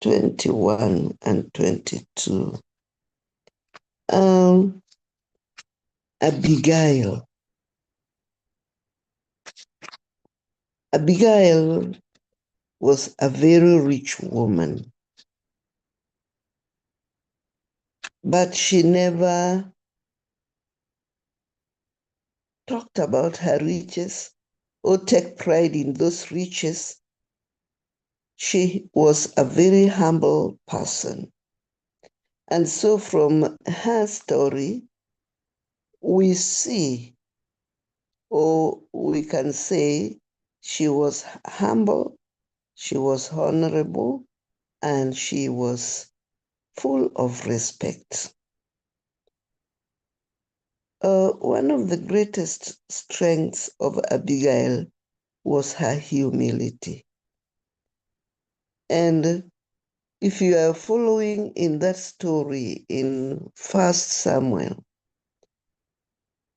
21 and 22. Abigail. Abigail was a very rich woman, but she never talked about her riches or take pride in those riches. She was a very humble person. And so from her story, we see, or we can say, she was humble, she was honorable, and she was full of respect. One of the greatest strengths of Abigail was her humility. And if you are following in that story in 1 Samuel,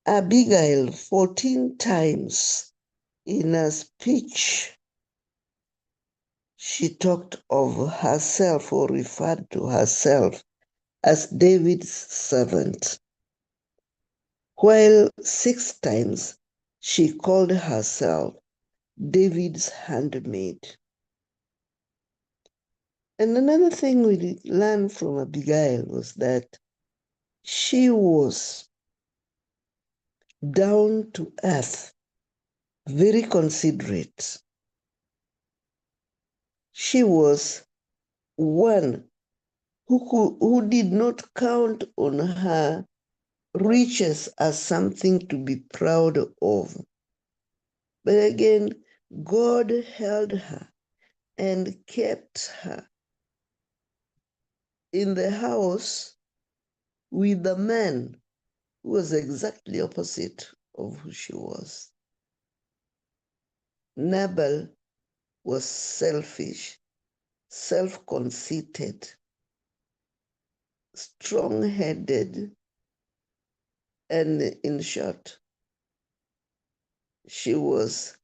Abigail 14 times in a speech, she talked of herself or referred to herself as David's servant, while 6 times she called herself David's handmaid. And another thing we learned from Abigail was that she was down to earth, very considerate. She was one who did not count on her riches as something to be proud of. But again, God held her and kept her in the house with a man who was exactly opposite of who she was. Nabal was selfish, self-conceited, strong-headed, and in short, he was,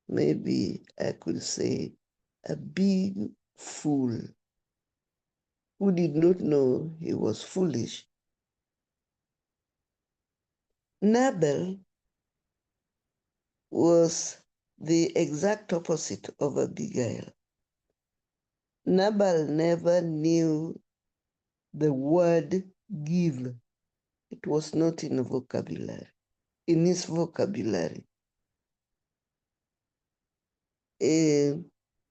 maybe I could say, a big fool who did not know he was foolish. Nabal was the exact opposite of Abigail. Nabal never knew the word give. It was not in his vocabulary.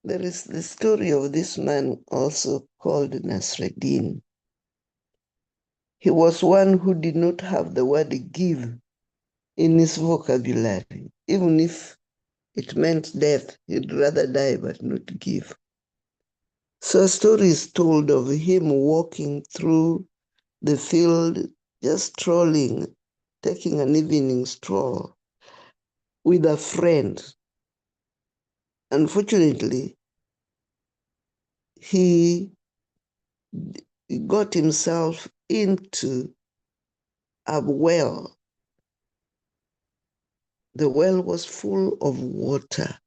There is the story of this man also called Nasreddin. He was one who did not have the word give in his vocabulary. Even if it meant death, he'd rather die but not give. So a story is told of him walking through the field, just strolling, taking an evening stroll with a friend. Unfortunately, he got himself into a well. The well was full of water,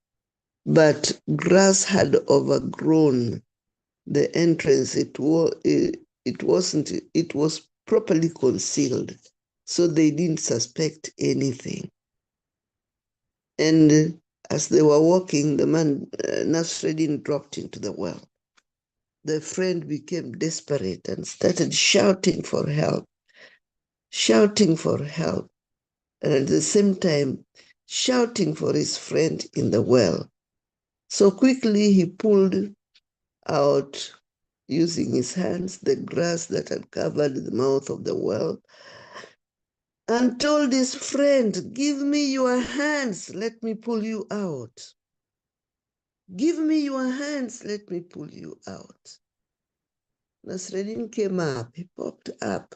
but grass had overgrown the entrance. It was properly concealed, so they didn't suspect anything. And as they were walking, the man, Nasreddin, dropped into the well. The friend became desperate and started shouting for help, and at the same time, shouting for his friend in the well. So quickly he pulled out, using his hands, the grass that had covered the mouth of the well, and told his friend, "Give me your hands, let me pull you out. Give me your hands, let me pull you out." Nasreddin came up, he popped up.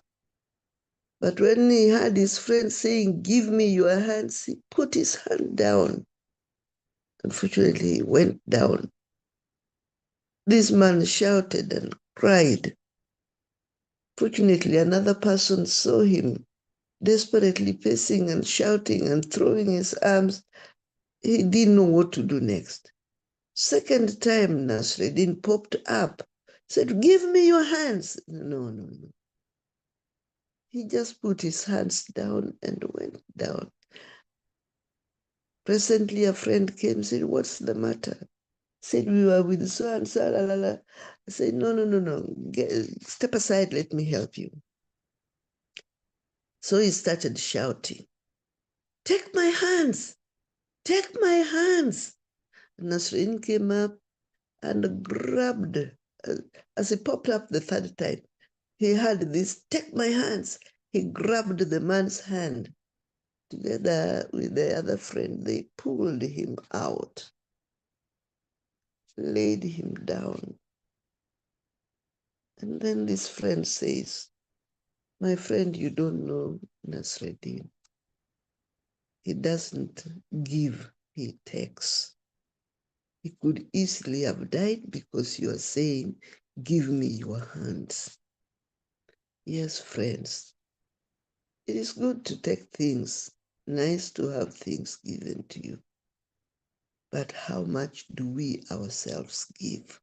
But when he heard his friend saying, "Give me your hands," he put his hand down. Unfortunately, he went down. This man shouted and cried. Fortunately, another person saw him desperately pacing and shouting and throwing his arms. He didn't know what to do next. Second time, Nasreddin popped up, said, give me your hands. No, no, no. He just put his hands down and went down. Presently, a friend came and said, what's the matter? Said, we were with so and so, la, la, la. I said, no, no, no, no. Step aside, let me help you. So he started shouting, take my hands, take my hands. Nasrin came up and grabbed, as he popped up the third time, he had this, take my hands. He grabbed the man's hand. Together with the other friend, they pulled him out, laid him down. And then this friend says, my friend, you don't know Nasreddin. He doesn't give, he takes. He could easily have died because you are saying, give me your hands. Yes, friends, it is good to take things, nice to have things given to you. But how much do we ourselves give?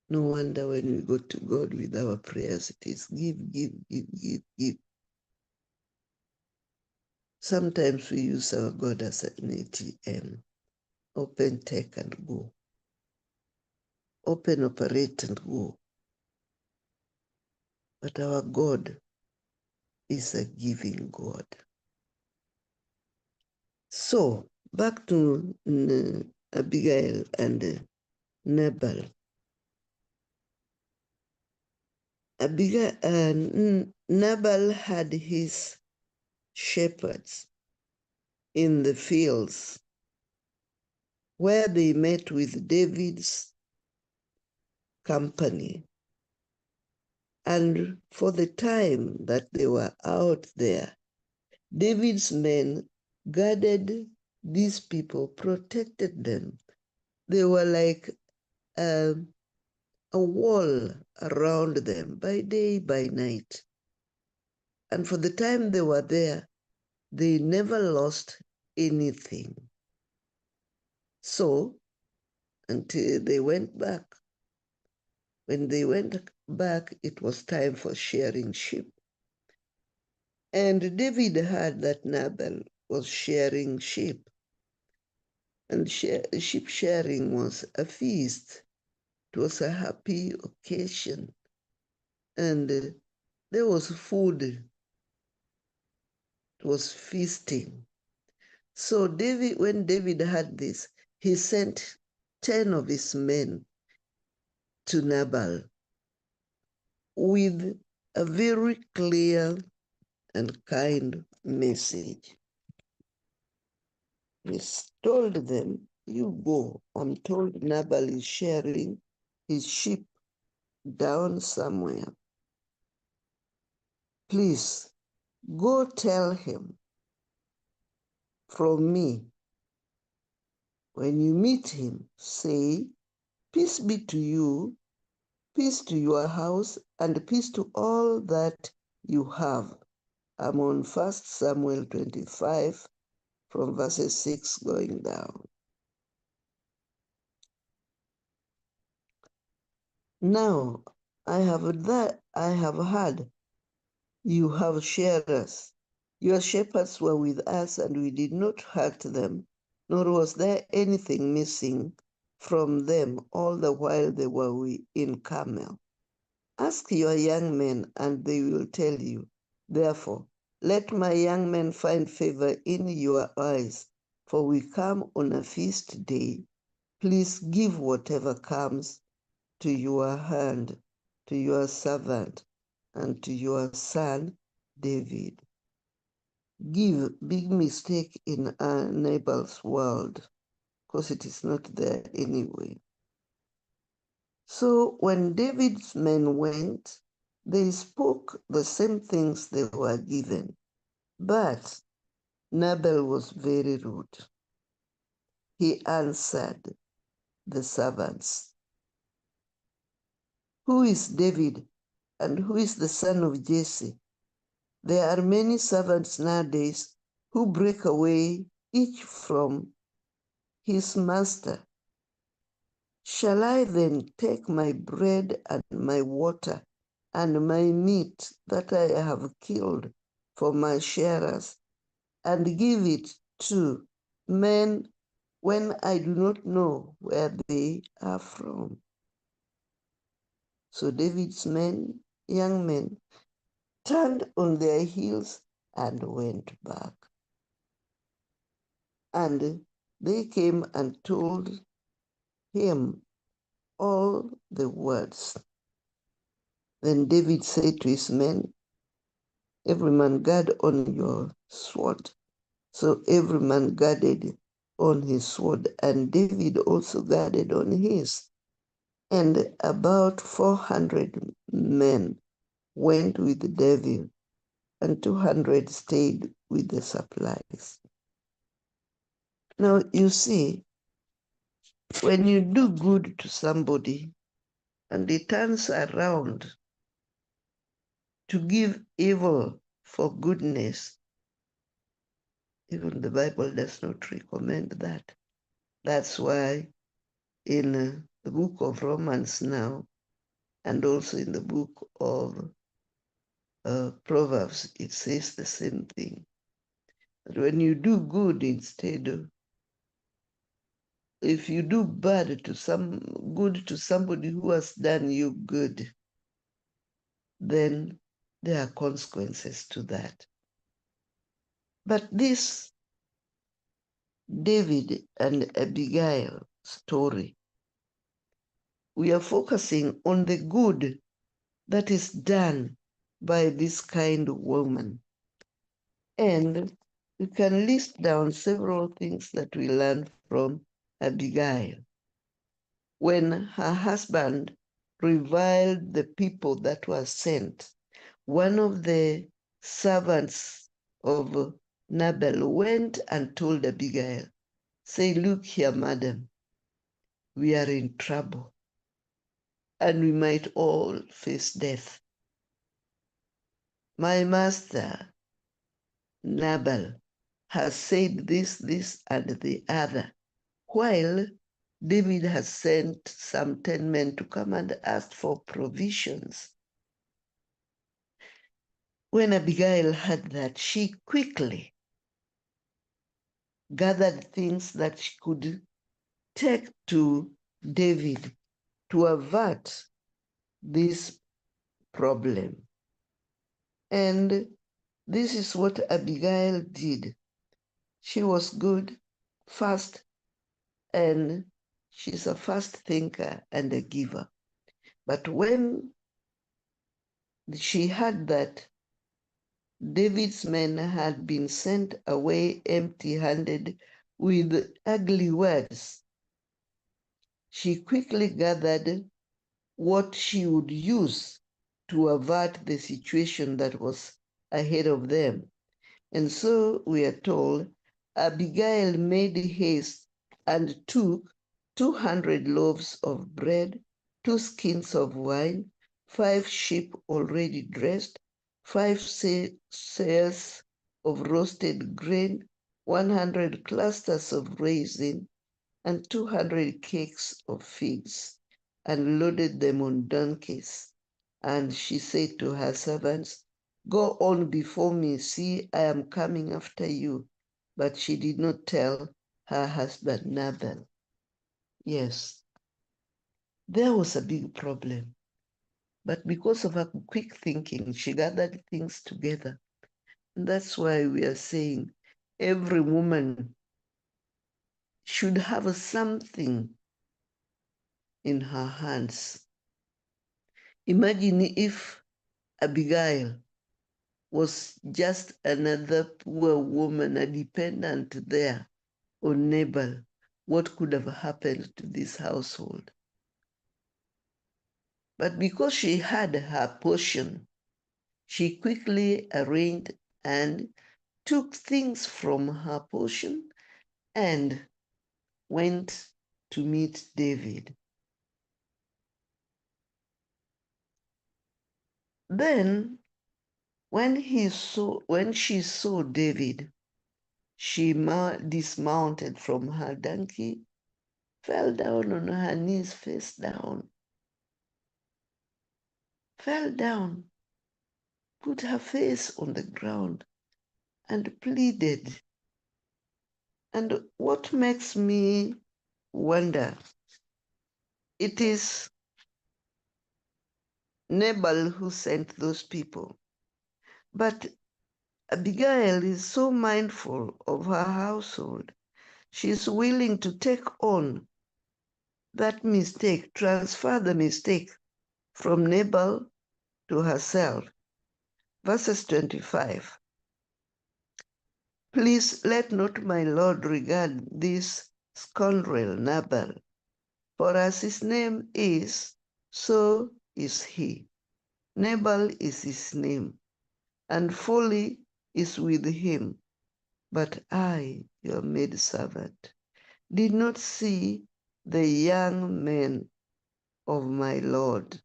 No wonder when we go to God with our prayers, it is give, give, give, give, give. Sometimes we use our God as an ATM. Open, take, and go. Open, operate, and go. But our God is a giving God. So, back to Abigail and Nabal. Nabal had his shepherds in the fields where they met with David's company. And for the time that they were out there, David's men guarded these people, protected them. They were like a wall around them by day, by night. And for the time they were there, they never lost anything. So, until they went back, when they went back, it was time for sharing sheep. And David heard that Nabal was sharing sheep. And sheep sharing was a feast. It was a happy occasion. And there was food. It was feasting. So when David heard this, he sent 10 of his men to Nabal with a very clear and kind message. He told them, you go. I'm told Nabal is sharing his sheep down somewhere. Please go tell him from me. When you meet him, say, peace be to you, peace to your house, and peace to all that you have. I'm on 1 Samuel 25 from verses 6 going down. Now, I have heard you have shared us. Your shepherds were with us, and we did not hurt them, nor was there anything missing from them all the while they were in Carmel. Ask your young men, and they will tell you. Therefore, let my young men find favor in your eyes, for we come on a feast day. Please give whatever comes to your hand, to your servant, and to your son, David. Give, big mistake in Nabal's world, because it is not there anyway. So when David's men went, they spoke the same things they were given, but Nabal was very rude. He answered the servants, who is David and who is the son of Jesse? There are many servants nowadays who break away, each from his master, "Shall I then take my bread and my water and my meat that I have killed for my sharers and give it to men when I do not know where they are from?" So David's young men, turned on their heels and went back. And they came and told him all the words. Then David said to his men, "Every man guard on your sword." So every man guarded on his sword, and David also guarded on his. And about 400 men went with David, and 200 stayed with the supplies. Now, you see, when you do good to somebody and it turns around to give evil for goodness, even the Bible does not recommend that. That's why in the book of Romans now, and also in the book of Proverbs, it says the same thing. That when you do good instead of, if you do good to somebody who has done you good, then there are consequences to that. But this David and Abigail story, we are focusing on the good that is done by this kind woman. And we can list down several things that we learn from Abigail. When her husband reviled the people that were sent, one of the servants of Nabal went and told Abigail, say, "Look here, madam, we are in trouble and we might all face death. My master, Nabal, has said this, and the other, while David has sent some 10 men to come and ask for provisions." When Abigail heard that, she quickly gathered things that she could take to David to avert this problem. And this is what Abigail did. She was good, fast, and she's a fast thinker and a giver. But when she heard that David's men had been sent away empty-handed with ugly words, she quickly gathered what she would use to avert the situation that was ahead of them. And so we are told Abigail made haste and took 200 loaves of bread, 2 skins of wine, 5 sheep already dressed, 5 sales of roasted grain, 100 clusters of raisin, and 200 cakes of figs, and loaded them on donkeys. And she said to her servants, "Go on before me, see, I am coming after you." But she did not tell her husband Nabal. Yes, there was a big problem. But because of her quick thinking, she gathered things together. And that's why we are saying every woman should have something in her hands. Imagine if Abigail was just another poor woman, a dependent there on Nabal. What could have happened to this household? But because she had her portion, she quickly arranged and took things from her portion and went to meet David. Then, when she saw David, she dismounted from her donkey, fell down on her knees, face down, fell down, put her face on the ground, and pleaded. And what makes me wonder, it is Nabal who sent those people. But Abigail is so mindful of her household. She's willing to take on that mistake, transfer the mistake from Nabal to herself. Verses 25. Please let not my Lord regard this scoundrel Nabal, for as his name is, so is he. Nabal is his name, and folly is with him. But I, your maidservant, did not see the young men of my Lord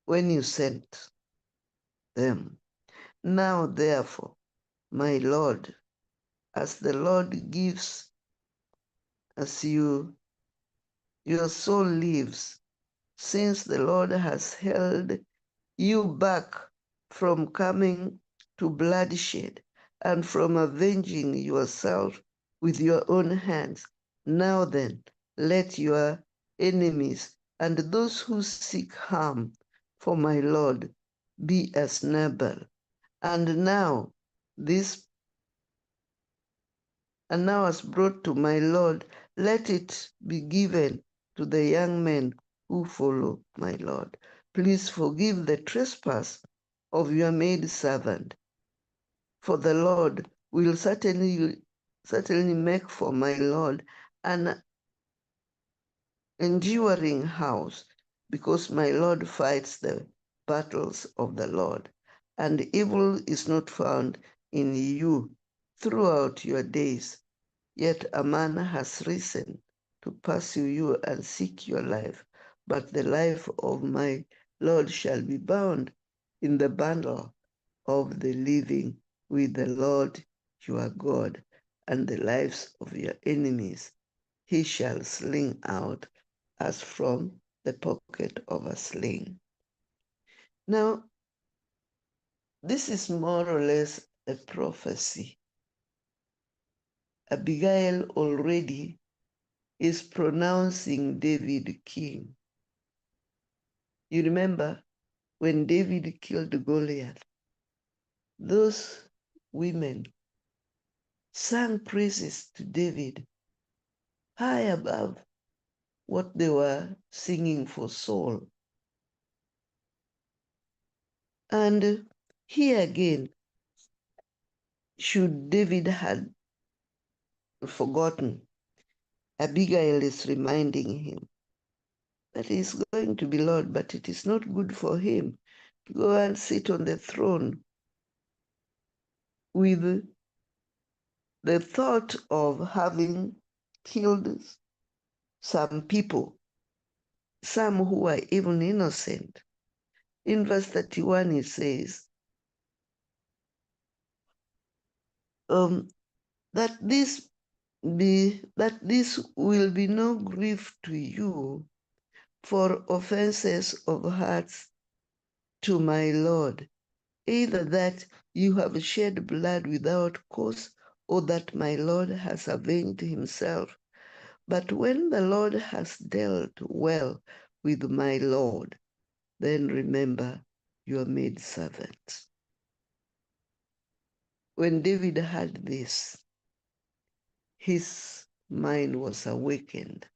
when you sent them. Now, therefore, my Lord, as the Lord gives, as your soul lives, since the Lord has held you back from coming to bloodshed and from avenging yourself with your own hands. Now then, let your enemies and those who seek harm for my Lord be as Nabal. And now this and now as brought to my Lord, let it be given to the young men who follow my Lord. Please forgive the trespass of your maidservant, for the Lord will certainly make for my Lord an enduring house, because my Lord fights the battles of the Lord, and evil is not found in you throughout your days. Yet a man has risen to pursue you and seek your life, but the life of my Lord shall be bound in the bundle of the living with the Lord your God, and the lives of your enemies he shall sling out as from the pocket of a sling. Now, this is more or less a prophecy. Abigail already is pronouncing David king. You remember when David killed Goliath, those women sang praises to David high above what they were singing for Saul. And here again, should David had forgotten, Abigail is reminding him that he is going to be Lord, but it is not good for him to go and sit on the throne with the thought of having killed some people, some who are even innocent. In verse 31, it says, that this will be no grief to you for offenses of hearts to my Lord, either that you have shed blood without cause, or that my Lord has avenged himself. But when the Lord has dealt well with my Lord, then remember your maidservant. When David heard this, his mind was awakened.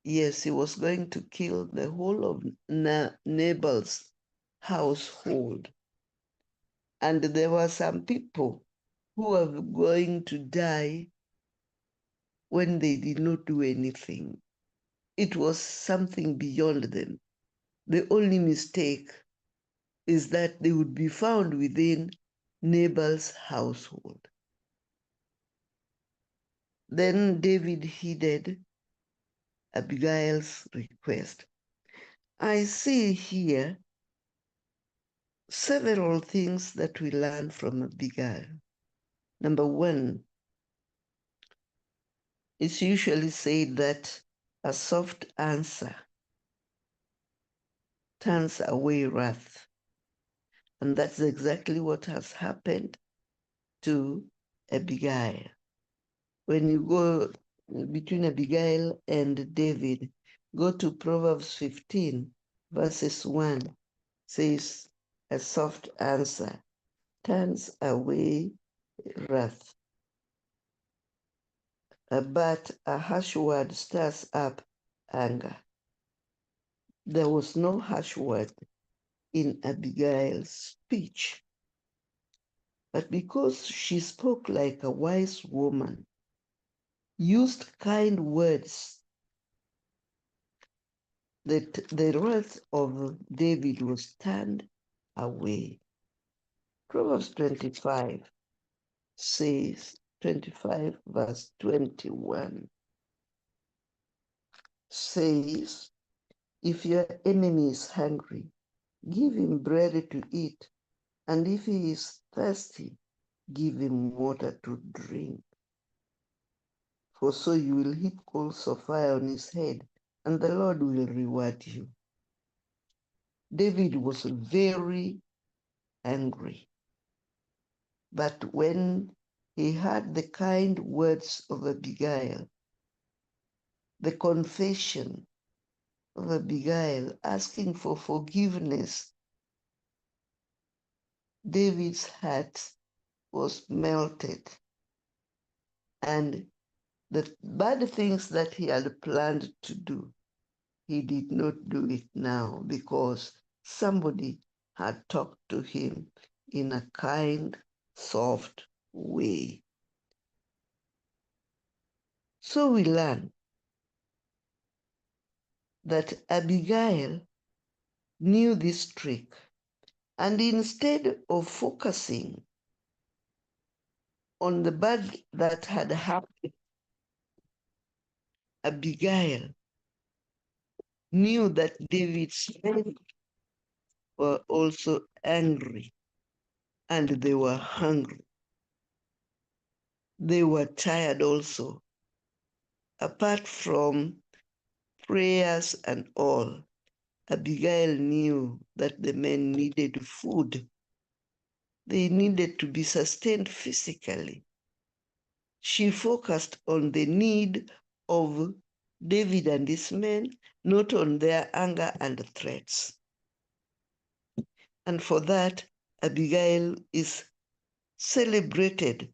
Yes, he was going to kill the whole of Nabal's household. And there were some people who were going to die when they did not do anything. It was something beyond them. The only mistake is that they would be found within Nabal's household. Then David heeded Abigail's request. I see here several things that we learn from Abigail. Number one, it's usually said that a soft answer turns away wrath. And that's exactly what has happened to Abigail. When you go between Abigail and David, go to Proverbs 15, verses 1, says, a soft answer turns away wrath, but a harsh word stirs up anger. There was no harsh word in Abigail's speech, but because she spoke like a wise woman, used kind words, that the wrath of David was turned away. Proverbs 25 says, 25 verse 21 says, if your enemy is hungry, give him bread to eat, and if he is thirsty, give him water to drink. For so you will heap coals of fire on his head, and the Lord will reward you. David was very angry, but when he heard the kind words of Abigail, the confession of Abigail asking for forgiveness, David's heart was melted. And the bad things that he had planned to do, he did not do it now because somebody had talked to him in a kind, soft way. So we learn that Abigail knew this trick, and instead of focusing on the bad that had happened, Abigail knew that David's men were also angry and they were hungry. They were tired also. Apart from prayers and all, Abigail knew that the men needed food. They needed to be sustained physically. She focused on the need of David and his men, not on their anger and threats. And for that, Abigail is celebrated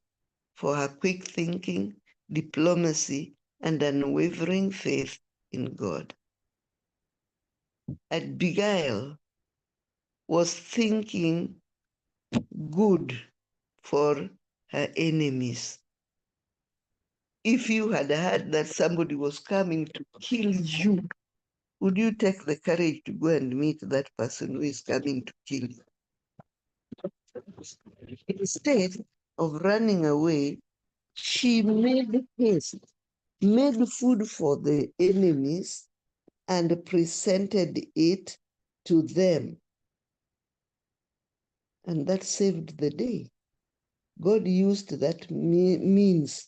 for her quick thinking, diplomacy, and unwavering faith in God. Abigail was thinking good for her enemies. If you had heard that somebody was coming to kill you, would you take the courage to go and meet that person who is coming to kill you? Instead of running away, she made haste, made food for the enemies, and presented it to them. And that saved the day. God used that means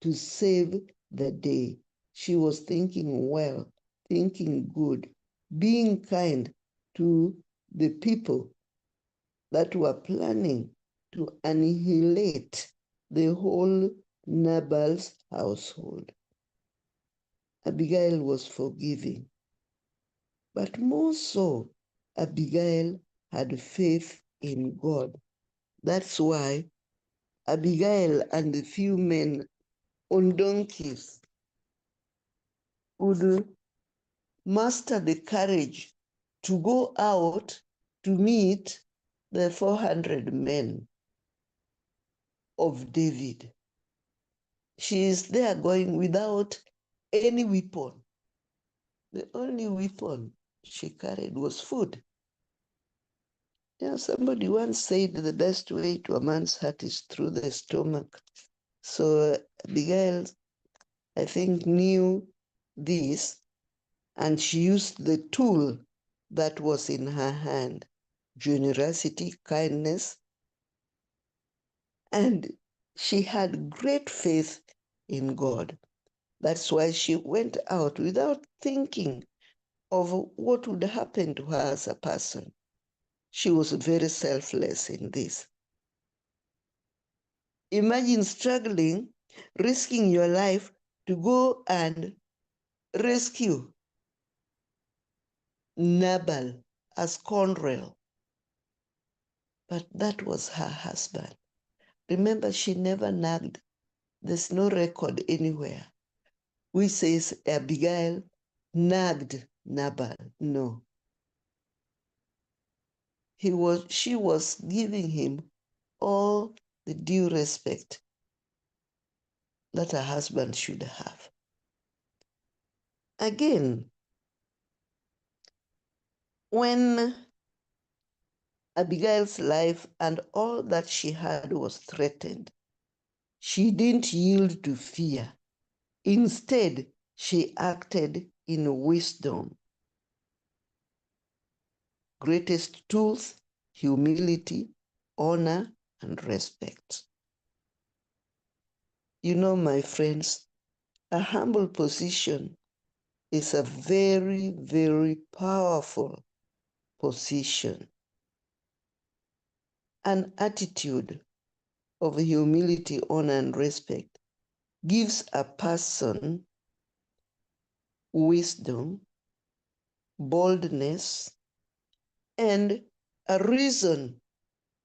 to save the day. She was thinking well, thinking good, being kind to the people that were planning to annihilate the whole Nabal's household. Abigail was forgiving, but more so, Abigail had faith in God. That's why Abigail and the few men on donkeys would muster the courage to go out to meet the 400 men of David. She is there going without any weapon. The only weapon she carried was food. Somebody once said the best way to a man's heart is through the stomach. So Abigail, I think, knew this, and she used the tool that was in her hand: generosity, kindness, and She had great faith in God. That's why she went out without thinking of what would happen to her as a person. She was very selfless in this. Imagine struggling, risking your life to go and rescue Nabal, a scoundrel. But that was her husband. Remember, she never nagged. There's no record anywhere which says Abigail nagged Nabal. No. She was giving him all the due respect that a husband should have. Again, when Abigail's life and all that she had was threatened, she didn't yield to fear. Instead, she acted in wisdom. Greatest tools, humility, honor, and respect. You know, my friends, a humble position is a very, very powerful position. An attitude of humility, honor, and respect gives a person wisdom, boldness, and a reason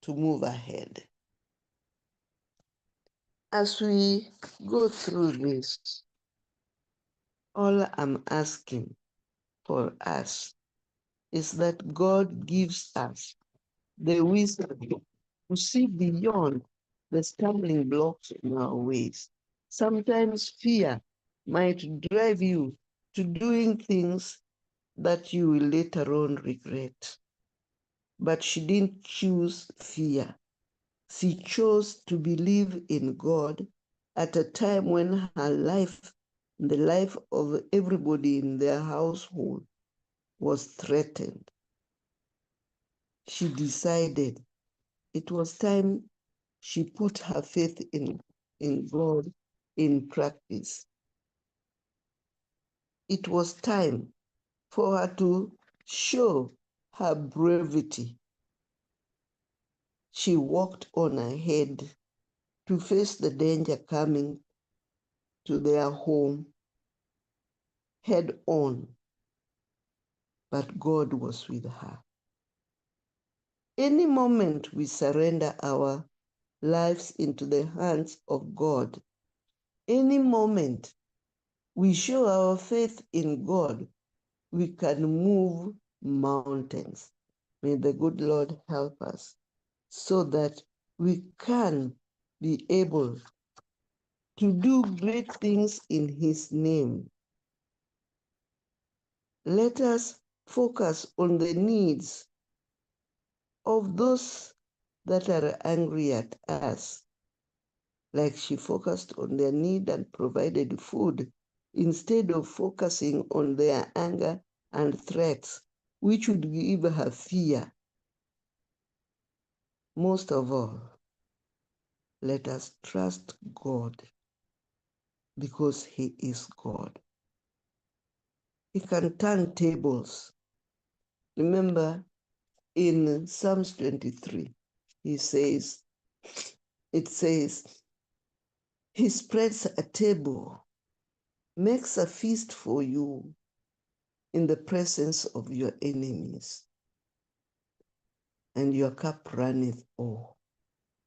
to move ahead. As we go through this, all I'm asking for us is that God gives us the wisdom to see beyond the stumbling blocks in our ways. Sometimes fear might drive you to doing things that you will later on regret. But she didn't choose fear. She chose to believe in God at a time when her life, the life of everybody in their household, was threatened. She decided it was time she put her faith in God in practice. It was time for her to show her bravery. She walked on ahead to face the danger coming to their home head on, but God was with her. Any moment we surrender our lives into the hands of God, any moment we show our faith in God, we can move mountains. May the good Lord help us so that we can be able to do great things in His name. Let us focus on the needs of those that are angry at us, like she focused on their need and provided food, instead of focusing on their anger and threats, which would give her fear. Most of all, let us trust God because He is God. He can turn tables. Remember in Psalms 23, it says, He spreads a table, makes a feast for you in the presence of your enemies, and your cup runneth over.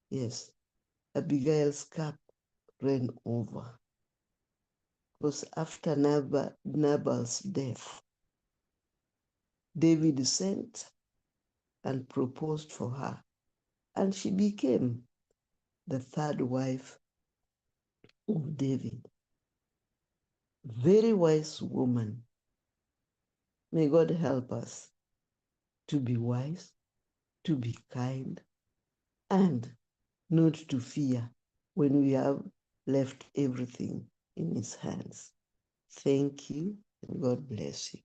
Yes, Abigail's cup ran over. Because after Nabal's death, David sent and proposed for her, and she became the third wife of David. Very wise woman. May God help us to be wise, to be kind, and not to fear when we have left everything in His hands. Thank you, and God bless you.